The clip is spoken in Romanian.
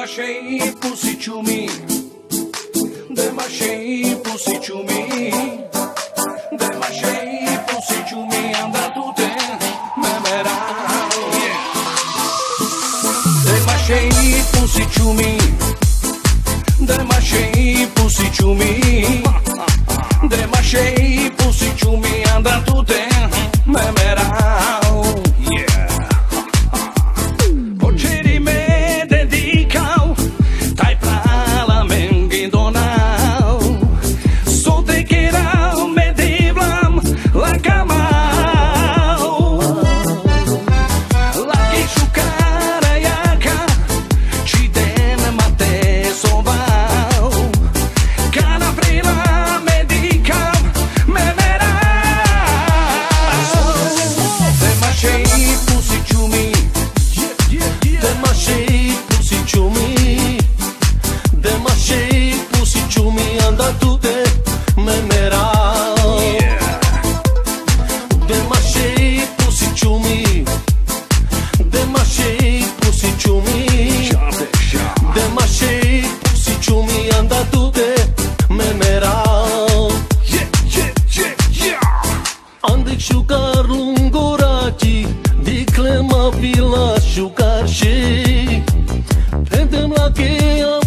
shei pusiciu mi, de ma shei pusiciu mi, de ma shei pusiciu mi, anda tutte memerau. De ma shei pusiciu mi, de ma shei pusiciu mi, de ma shei pusiciu mi, anda tutte memerau. Șucar lunguraci, dicle ma vila șucar și Pendem la cheia